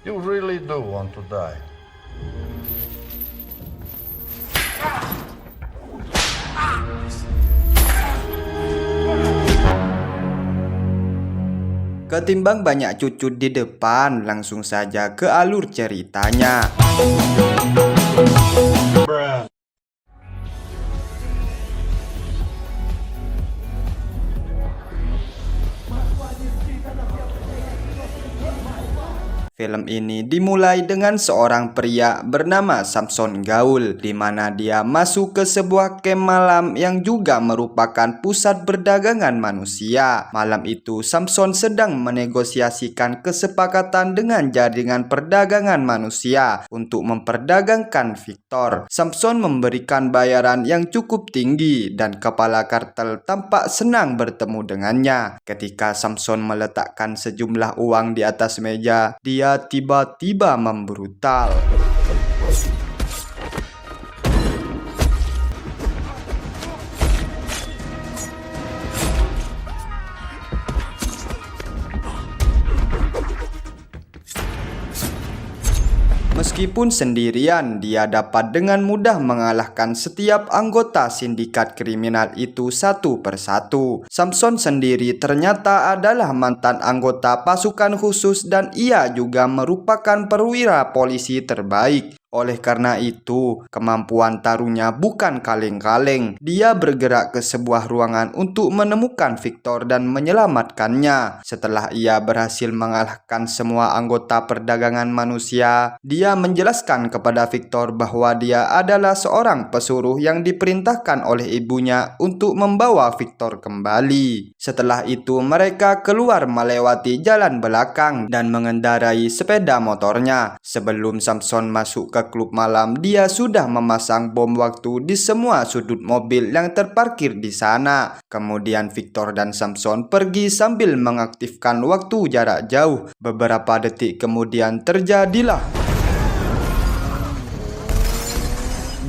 You really do want to die. Ketimbang banyak cucut di depan, langsung saja ke alur ceritanya. Film ini dimulai dengan seorang pria bernama Samson Gaul, di mana dia masuk ke sebuah camp malam yang juga merupakan pusat perdagangan manusia. Malam itu, Samson sedang menegosiasikan kesepakatan dengan jaringan perdagangan manusia untuk memperdagangkan Victor. Samson memberikan bayaran yang cukup tinggi dan kepala kartel tampak senang bertemu dengannya. Ketika Samson meletakkan sejumlah uang di atas meja, dia tiba-tiba membrutal. Meskipun sendirian, dia dapat dengan mudah mengalahkan setiap anggota sindikat kriminal itu satu persatu. Samson sendiri ternyata adalah mantan anggota pasukan khusus dan ia juga merupakan perwira polisi terbaik. Oleh karena itu, kemampuan taruhnya bukan kaleng-kaleng. Dia bergerak ke sebuah ruangan untuk menemukan Victor dan menyelamatkannya. Setelah ia berhasil mengalahkan semua anggota perdagangan manusia, dia menjelaskan kepada Victor bahwa dia adalah seorang pesuruh yang diperintahkan oleh ibunya untuk membawa Victor kembali. Setelah itu, mereka keluar melewati jalan belakang dan mengendarai sepeda motornya. Sebelum Samson masuk ke klub malam, dia sudah memasang bom waktu di semua sudut mobil yang terparkir di sana. Kemudian Victor dan Samson pergi sambil mengaktifkan waktu jarak jauh. Beberapa detik kemudian terjadilah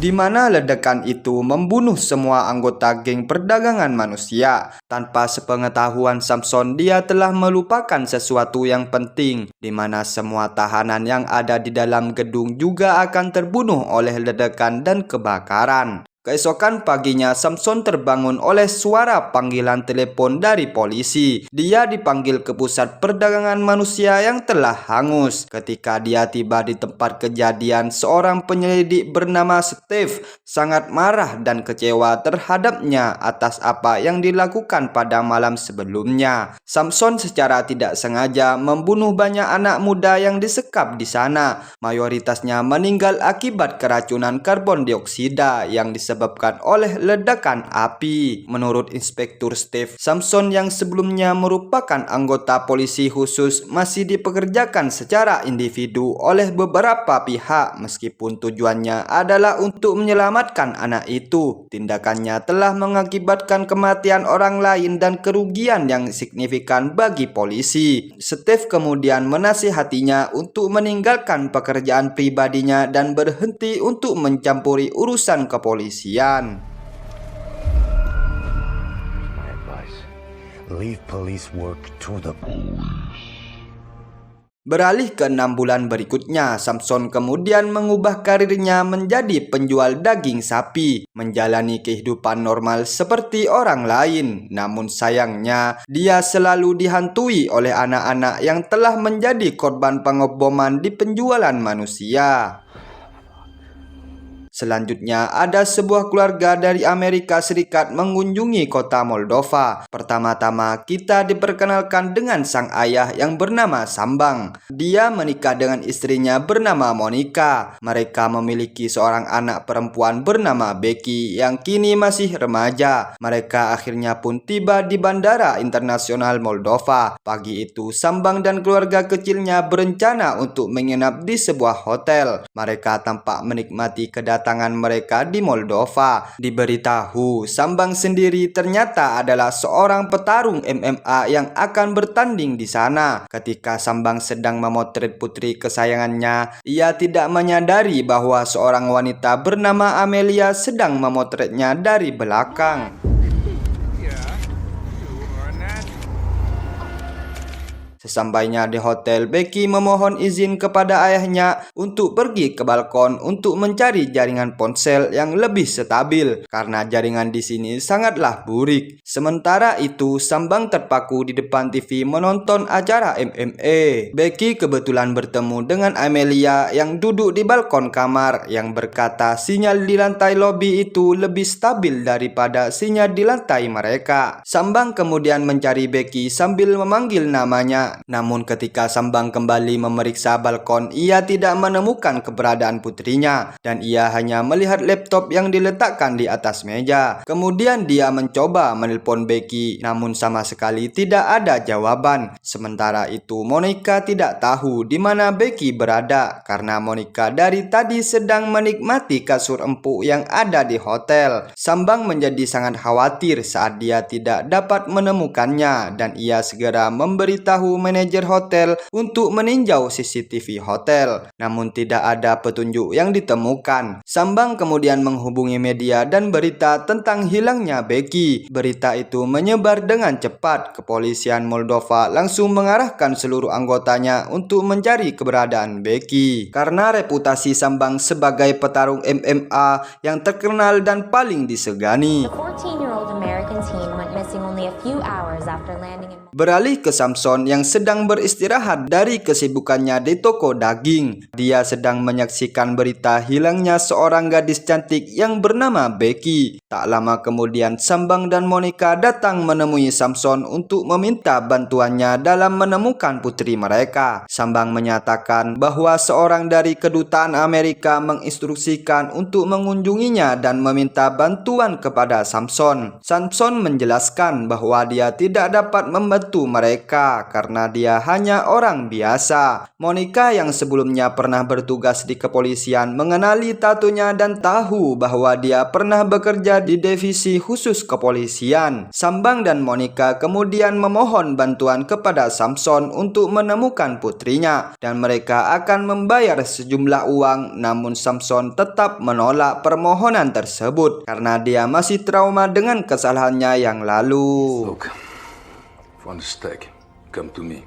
di mana ledakan itu membunuh semua anggota geng perdagangan manusia. Tanpa sepengetahuan Samson, dia telah melupakan sesuatu yang penting, di mana semua tahanan yang ada di dalam gedung juga akan terbunuh oleh ledakan dan kebakaran. Keesokan paginya, Samson terbangun oleh suara panggilan telepon dari polisi. Dia dipanggil ke pusat perdagangan manusia yang telah hangus. Ketika dia tiba di tempat kejadian, seorang penyelidik bernama Steve sangat marah dan kecewa terhadapnya atas apa yang dilakukan pada malam sebelumnya. Samson secara tidak sengaja membunuh banyak anak muda yang disekap di sana. Mayoritasnya meninggal akibat keracunan karbon dioksida yang disebabkan oleh ledakan api. Menurut Inspektur Steve, Samson yang sebelumnya merupakan anggota polisi khusus masih dipekerjakan secara individu oleh beberapa pihak meskipun tujuannya adalah untuk menyelamatkan anak itu. Tindakannya telah mengakibatkan kematian orang lain dan kerugian yang signifikan bagi polisi. Steve kemudian menasihatinya untuk meninggalkan pekerjaan pribadinya dan berhenti untuk mencampuri urusan kepolisian. My advice, leave police work to the police. Beralih ke 6 bulan berikutnya, Samson kemudian mengubah karirnya menjadi penjual daging sapi, menjalani kehidupan normal seperti orang lain. Namun sayangnya, dia selalu dihantui oleh anak-anak yang telah menjadi korban pengeboman di penjualan manusia. Selanjutnya, ada sebuah keluarga dari Amerika Serikat mengunjungi kota Moldova. Pertama-tama, kita diperkenalkan dengan sang ayah yang bernama Sambang. Dia menikah dengan istrinya bernama Monica. Mereka memiliki seorang anak perempuan bernama Becky yang kini masih remaja. Mereka akhirnya pun tiba di Bandara Internasional Moldova. Pagi itu, Sambang dan keluarga kecilnya berencana untuk menginap di sebuah hotel. Mereka tampak menikmati kedatangan mereka di Moldova. Diberitahu, Sambang sendiri ternyata adalah seorang petarung MMA yang akan bertanding di sana. Ketika Sambang sedang memotret putri kesayangannya, ia tidak menyadari bahwa seorang wanita bernama Amelia sedang memotretnya dari belakang. Sesampainya di hotel, Becky memohon izin kepada ayahnya untuk pergi ke balkon untuk mencari jaringan ponsel yang lebih stabil karena jaringan di sini sangatlah burik. Sementara itu, Sambang terpaku di depan TV menonton acara MMA. Becky kebetulan bertemu dengan Amelia yang duduk di balkon kamar yang berkata sinyal di lantai lobi itu lebih stabil daripada sinyal di lantai mereka. Sambang kemudian mencari Becky sambil memanggil namanya. Namun ketika Sambang kembali memeriksa balkon, ia tidak menemukan keberadaan putrinya dan ia hanya melihat laptop yang diletakkan di atas meja. Kemudian dia mencoba menelpon Becky, namun sama sekali tidak ada jawaban. Sementara itu Monica tidak tahu di mana Becky berada karena Monica dari tadi sedang menikmati kasur empuk yang ada di hotel. Sambang menjadi sangat khawatir saat dia tidak dapat menemukannya dan ia segera memberitahu manajer hotel untuk meninjau CCTV hotel. Namun tidak ada petunjuk yang ditemukan. Sambang kemudian menghubungi media dan berita tentang hilangnya Becky. Berita itu menyebar dengan cepat. Kepolisian Moldova langsung mengarahkan seluruh anggotanya untuk mencari keberadaan Becky. Karena reputasi Sambang sebagai petarung MMA yang terkenal dan paling disegani. Beralih ke Samson yang sedang beristirahat dari kesibukannya di toko daging. Dia sedang menyaksikan berita hilangnya seorang gadis cantik yang bernama Becky. Tak lama kemudian Sambang dan Monica datang menemui Samson untuk meminta bantuannya dalam menemukan putri mereka. Sambang menyatakan bahwa seorang dari kedutaan Amerika menginstruksikan untuk mengunjunginya dan meminta bantuan kepada Samson. Samson menjelaskan bahwa dia tidak dapat membantu mereka karena dia hanya orang biasa. Monica yang sebelumnya pernah bertugas di kepolisian mengenali tatonya dan tahu bahwa dia pernah bekerja di divisi khusus kepolisian. Sambang dan Monica kemudian memohon bantuan kepada Samson untuk menemukan putrinya dan mereka akan membayar sejumlah uang, namun Samson tetap menolak permohonan tersebut karena dia masih trauma dengan kesalahannya yang lalu. Look, want a steak? Come to me.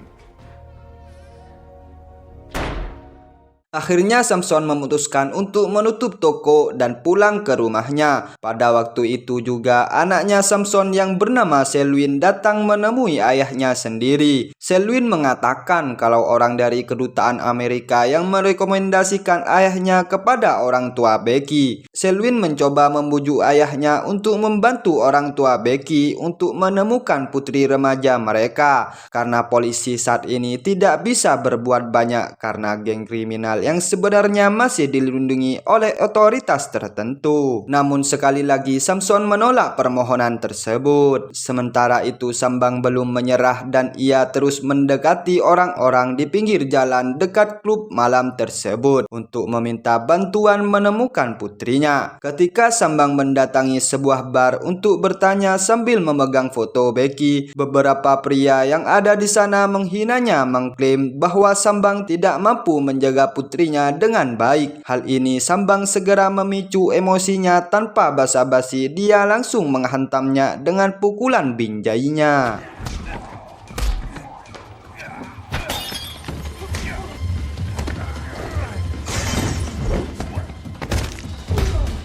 Akhirnya Samson memutuskan untuk menutup toko dan pulang ke rumahnya. Pada waktu itu juga anaknya Samson yang bernama Selwyn datang menemui ayahnya sendiri. Selwyn mengatakan kalau orang dari kedutaan Amerika yang merekomendasikan ayahnya kepada orang tua Becky. Selwyn mencoba membujuk ayahnya untuk membantu orang tua Becky untuk menemukan putri remaja mereka karena polisi saat ini tidak bisa berbuat banyak karena geng kriminal yang sebenarnya masih dilindungi oleh otoritas tertentu. Namun sekali lagi Samson menolak permohonan tersebut. Sementara itu Sambang belum menyerah dan ia terus mendekati orang-orang di pinggir jalan dekat klub malam tersebut untuk meminta bantuan menemukan putrinya. Ketika Sambang mendatangi sebuah bar untuk bertanya sambil memegang foto Becky, beberapa pria yang ada di sana menghinanya, mengklaim bahwa Sambang tidak mampu menjaga putrinya dengan baik. Hal ini Sambang segera memicu emosinya tanpa basa-basi. Dia langsung menghantamnya dengan pukulan binjainya.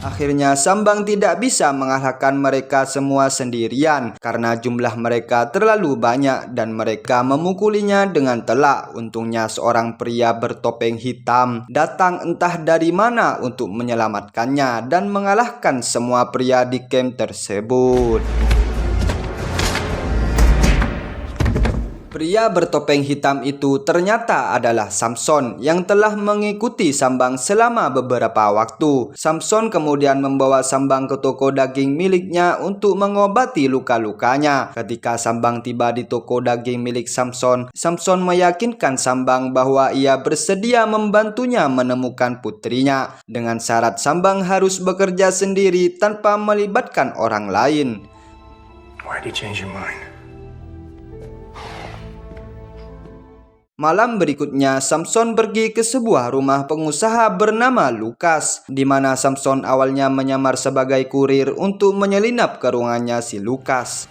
Akhirnya Sambang tidak bisa mengalahkan mereka semua sendirian karena jumlah mereka terlalu banyak dan mereka memukulinya dengan telak. Untungnya seorang pria bertopeng hitam datang entah dari mana untuk menyelamatkannya dan mengalahkan semua pria di camp tersebut. Pria bertopeng hitam itu ternyata adalah Samson yang telah mengikuti Sambang selama beberapa waktu. Samson kemudian membawa Sambang ke toko daging miliknya untuk mengobati luka-lukanya. Ketika Sambang tiba di toko daging milik Samson, Samson meyakinkan Sambang bahwa ia bersedia membantunya menemukan putrinya dengan syarat Sambang harus bekerja sendiri tanpa melibatkan orang lain. Why did you change your mind? Malam berikutnya, Samson pergi ke sebuah rumah pengusaha bernama Lukas, di mana Samson awalnya menyamar sebagai kurir untuk menyelinap ke ruangannya si Lukas.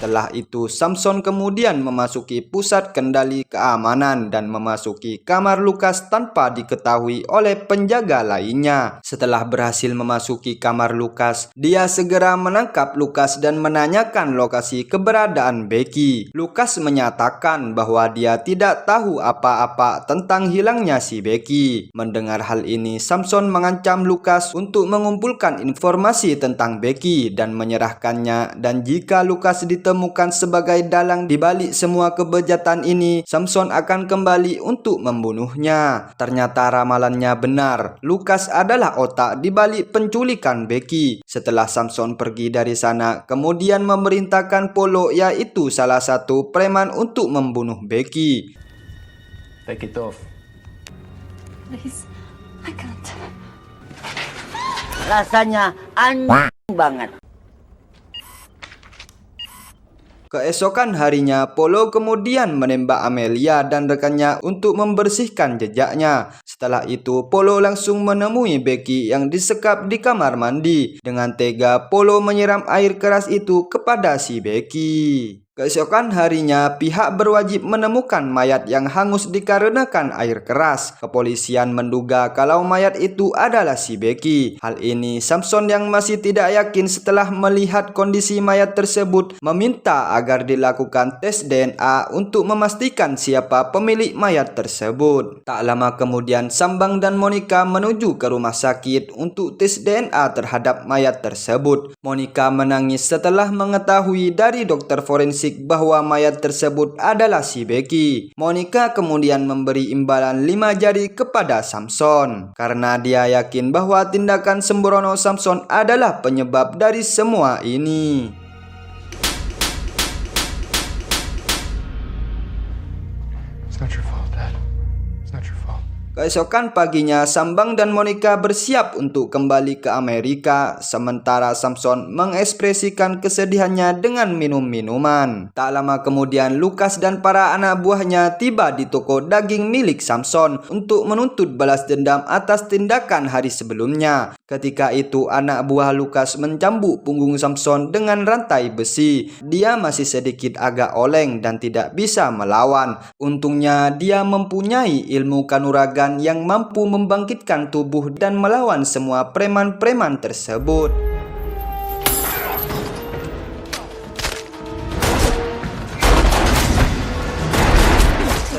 Setelah itu, Samson kemudian memasuki pusat kendali keamanan dan memasuki kamar Lukas tanpa diketahui oleh penjaga lainnya. Setelah berhasil memasuki kamar Lukas, dia segera menangkap Lukas dan menanyakan lokasi keberadaan Becky. Lukas menyatakan bahwa dia tidak tahu apa-apa tentang hilangnya si Becky. Mendengar hal ini, Samson mengancam Lukas untuk mengumpulkan informasi tentang Becky dan menyerahkannya, dan jika Lukas ditemukan sebagai dalang di balik semua kebejatan ini, Samson akan kembali untuk membunuhnya. Ternyata ramalannya benar. Lukas adalah otak di balik penculikan Becky. Setelah Samson pergi dari sana, kemudian memerintahkan Polo, yaitu salah satu preman, untuk membunuh Becky. Take it off. Please, I can't. Rasanya anjing banget. Keesokan harinya, Polo kemudian menembak Amelia dan rekannya untuk membersihkan jejaknya. Setelah itu, Polo langsung menemui Becky yang disekap di kamar mandi. Dengan tega, Polo menyiram air keras itu kepada si Becky. Keesokan harinya, pihak berwajib menemukan mayat yang hangus dikarenakan air keras. Kepolisian menduga kalau mayat itu adalah si Becky. Hal ini, Samson yang masih tidak yakin setelah melihat kondisi mayat tersebut, meminta agar dilakukan tes DNA untuk memastikan siapa pemilik mayat tersebut. Tak lama kemudian, Sambang dan Monica menuju ke rumah sakit untuk tes DNA terhadap mayat tersebut. Monica menangis setelah mengetahui dari dokter forensik bahwa mayat tersebut adalah si Becky. Monica kemudian memberi imbalan 5 jari kepada Samson karena dia yakin bahwa tindakan sembrono Samson adalah penyebab dari semua ini. It's not your fault, Dad. It's not your fault. Keesokan paginya, Sambang dan Monica bersiap untuk kembali ke Amerika, sementara Samson mengekspresikan kesedihannya dengan minum minuman. Tak lama kemudian, Lukas dan para anak buahnya tiba di toko daging milik Samson untuk menuntut balas dendam atas tindakan hari sebelumnya. Ketika itu, anak buah Lukas mencambuk punggung Samson dengan rantai besi. Dia masih sedikit agak oleng dan tidak bisa melawan. Untungnya, dia mempunyai ilmu kanuragan yang mampu membangkitkan tubuh dan melawan semua preman-preman tersebut.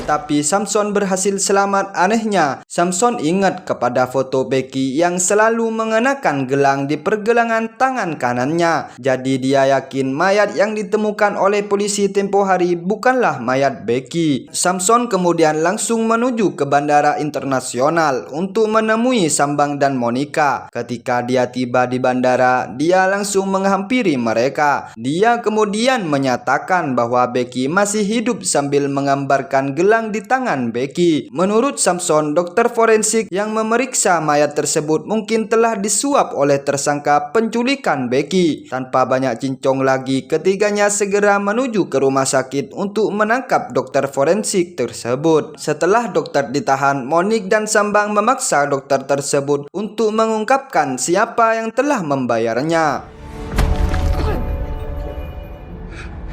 Tetapi Samson berhasil selamat. Anehnya, Samson ingat kepada foto Becky yang selalu mengenakan gelang di pergelangan tangan kanannya. Jadi dia yakin mayat yang ditemukan oleh polisi tempo hari bukanlah mayat Becky. Samson kemudian langsung menuju ke bandara internasional untuk menemui Sambang dan Monica. Ketika dia tiba di bandara, dia langsung menghampiri mereka. Dia kemudian menyatakan bahwa Becky masih hidup sambil menggambarkan gelang di tangan Becky. Menurut Samson, dokter forensik yang memeriksa mayat tersebut mungkin telah disuap oleh tersangka penculikan Becky. Tanpa banyak cincong lagi, ketiganya segera menuju ke rumah sakit untuk menangkap dokter forensik tersebut. Setelah dokter ditahan, Monique dan Sambang memaksa dokter tersebut untuk mengungkapkan siapa yang telah membayarnya.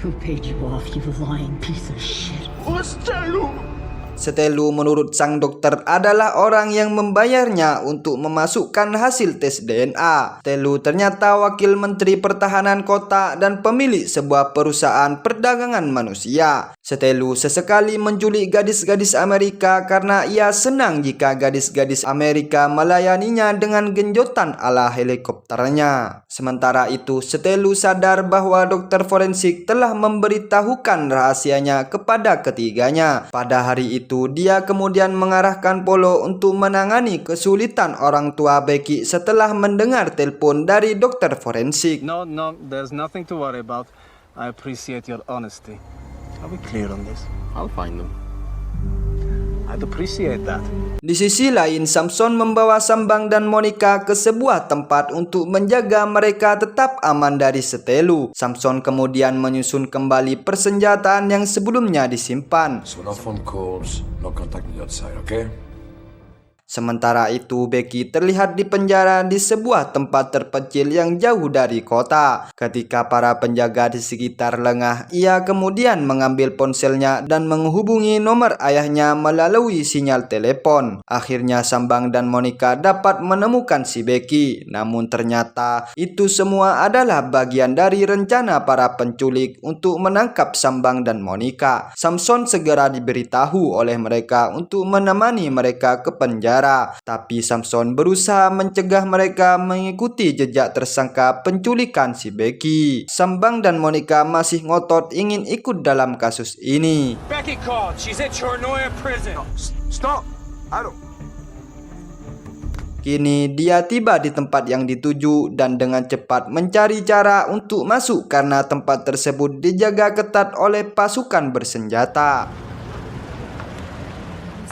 Who paid you off, you lying piece of shit? Stelu menurut sang dokter adalah orang yang membayarnya untuk memasukkan hasil tes DNA. Stelu ternyata wakil menteri pertahanan kota dan pemilik sebuah perusahaan perdagangan manusia. Stelu sesekali menculik gadis-gadis Amerika karena ia senang jika gadis-gadis Amerika melayaninya dengan genjotan ala helikopternya. Sementara itu, Stelu sadar bahwa dokter forensik telah memberitahukan rahasianya kepada ketiganya. Pada hari itu, dia kemudian mengarahkan Polo untuk menangani kesulitan orang tua Becky setelah mendengar telepon dari dokter forensik. No, there's nothing to worry about. I appreciate your honesty. Are we clear on this? I'll find them. I'd appreciate that. Di sisi lain, Samson membawa Sambang dan Monica ke sebuah tempat untuk menjaga mereka tetap aman dari Stelu. Samson kemudian menyusun kembali persenjataan yang sebelumnya disimpan. So no phone calls, no contact with the outside, okay? Sementara itu, Becky terlihat di penjara di sebuah tempat terpencil yang jauh dari kota. Ketika para penjaga di sekitar lengah, ia kemudian mengambil ponselnya dan menghubungi nomor ayahnya melalui sinyal telepon. Akhirnya Sambang dan Monica dapat menemukan si Becky. Namun ternyata itu semua adalah bagian dari rencana para penculik untuk menangkap Sambang dan Monica. Samson segera diberitahu oleh mereka untuk menemani mereka ke penjara. Tapi Samson berusaha mencegah mereka mengikuti jejak tersangka penculikan si Becky. Sambang dan Monica masih ngotot ingin ikut dalam kasus ini. Becky called. She's at Chornoya prison. Stop! I don't... Kini dia tiba di tempat yang dituju dan dengan cepat mencari cara untuk masuk karena tempat tersebut dijaga ketat oleh pasukan bersenjata.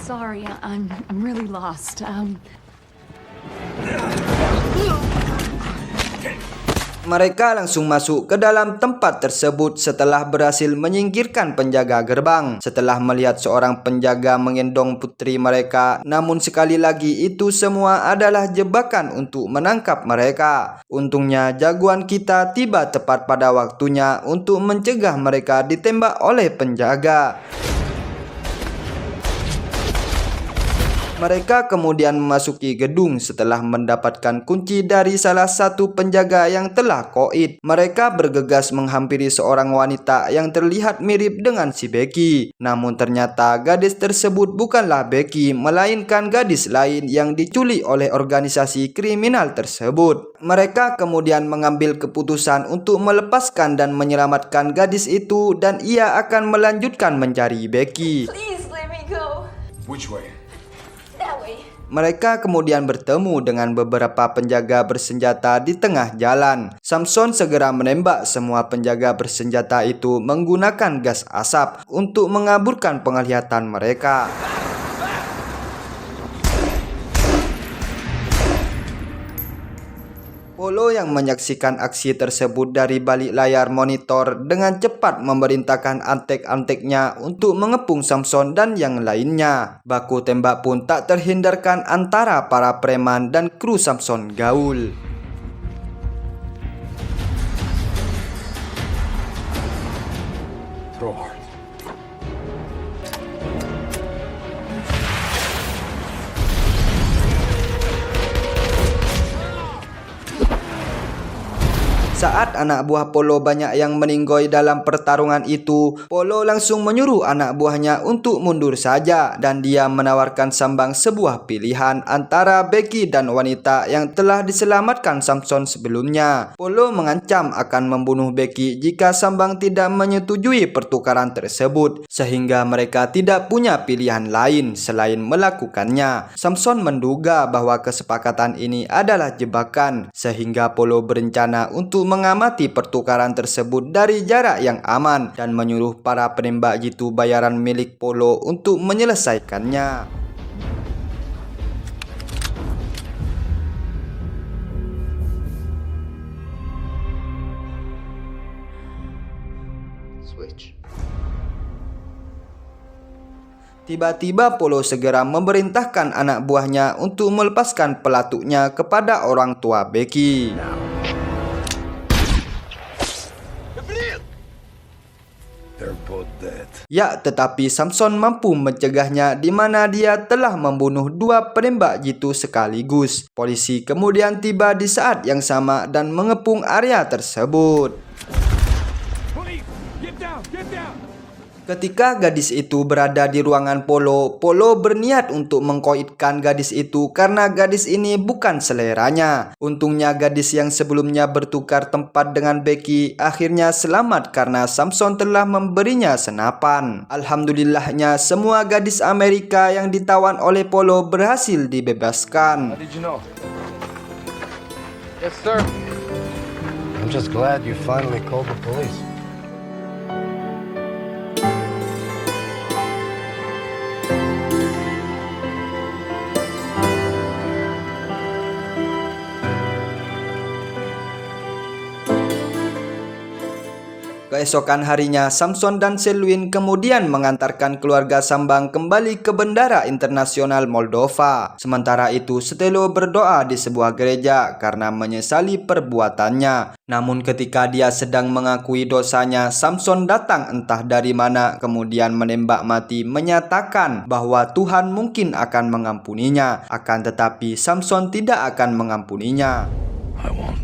Sorry, I'm really lost. Mereka langsung masuk ke dalam tempat tersebut setelah berhasil menyingkirkan penjaga gerbang. Setelah melihat seorang penjaga menggendong putri mereka, namun sekali lagi itu semua adalah jebakan untuk menangkap mereka. Untungnya jagoan kita tiba tepat pada waktunya untuk mencegah mereka ditembak oleh penjaga. Mereka kemudian memasuki gedung setelah mendapatkan kunci dari salah satu penjaga yang telah koid. Mereka bergegas menghampiri seorang wanita yang terlihat mirip dengan si Becky. Namun ternyata gadis tersebut bukanlah Becky, melainkan gadis lain yang diculik oleh organisasi kriminal tersebut. Mereka kemudian mengambil keputusan untuk melepaskan dan menyelamatkan gadis itu dan ia akan melanjutkan mencari Becky. Please let me go. Which way? That way. Mereka kemudian bertemu dengan beberapa penjaga bersenjata di tengah jalan. Samson segera menembak semua penjaga bersenjata itu menggunakan gas asap untuk mengaburkan penglihatan mereka. Polo yang menyaksikan aksi tersebut dari balik layar monitor dengan cepat memerintahkan antek-anteknya untuk mengepung Samson dan yang lainnya. Baku tembak pun tak terhindarkan antara para preman dan kru Samson gaul. Throw hard. Saat anak buah Polo banyak yang meninggoy dalam pertarungan itu, Polo langsung menyuruh anak buahnya untuk mundur saja dan dia menawarkan Sambang sebuah pilihan antara Becky dan wanita yang telah diselamatkan Samson sebelumnya. Polo mengancam akan membunuh Becky jika Sambang tidak menyetujui pertukaran tersebut, sehingga mereka tidak punya pilihan lain selain melakukannya. Samson menduga bahwa kesepakatan ini adalah jebakan, sehingga Polo berencana untuk mengamati pertukaran tersebut dari jarak yang aman dan menyuruh para penembak jitu bayaran milik Polo untuk menyelesaikannya. Tiba-tiba Polo segera memerintahkan anak buahnya untuk melepaskan pelatuknya kepada orang tua Becky. They're both dead. Ya, tetapi Samson mampu mencegahnya di mana dia telah membunuh dua penembak jitu sekaligus. Polisi kemudian tiba di saat yang sama dan mengepung area tersebut. Police, get down, get down. Ketika gadis itu berada di ruangan Polo, Polo berniat untuk mengkoidkan gadis itu karena gadis ini bukan seleranya. Untungnya gadis yang sebelumnya bertukar tempat dengan Becky akhirnya selamat karena Samson telah memberinya senapan. Alhamdulillahnya semua gadis Amerika yang ditawan oleh Polo berhasil dibebaskan. How did you know? Yes, sir. I'm just glad you finally called the police. Keesokan harinya, Samson dan Selwyn kemudian mengantarkan keluarga Sambang kembali ke Bandara Internasional Moldova. Sementara itu, Stelo berdoa di sebuah gereja karena menyesali perbuatannya. Namun ketika dia sedang mengakui dosanya, Samson datang entah dari mana, kemudian menembak mati, menyatakan bahwa Tuhan mungkin akan mengampuninya. Akan tetapi, Samson tidak akan mengampuninya. I won't.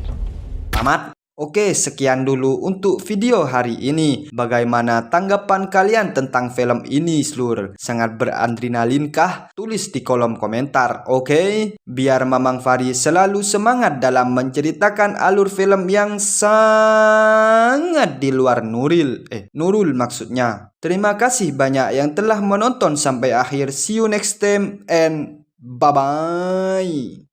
Tamat. Oke, sekian dulu untuk video hari ini. Bagaimana tanggapan kalian tentang film ini, Slur? Sangat beradrenalin kah? Tulis di kolom komentar, oke? Biar Mamang Fari selalu semangat dalam menceritakan alur film yang sangat di luar Nurul maksudnya. Terima kasih banyak yang telah menonton sampai akhir. See you next time and bye-bye.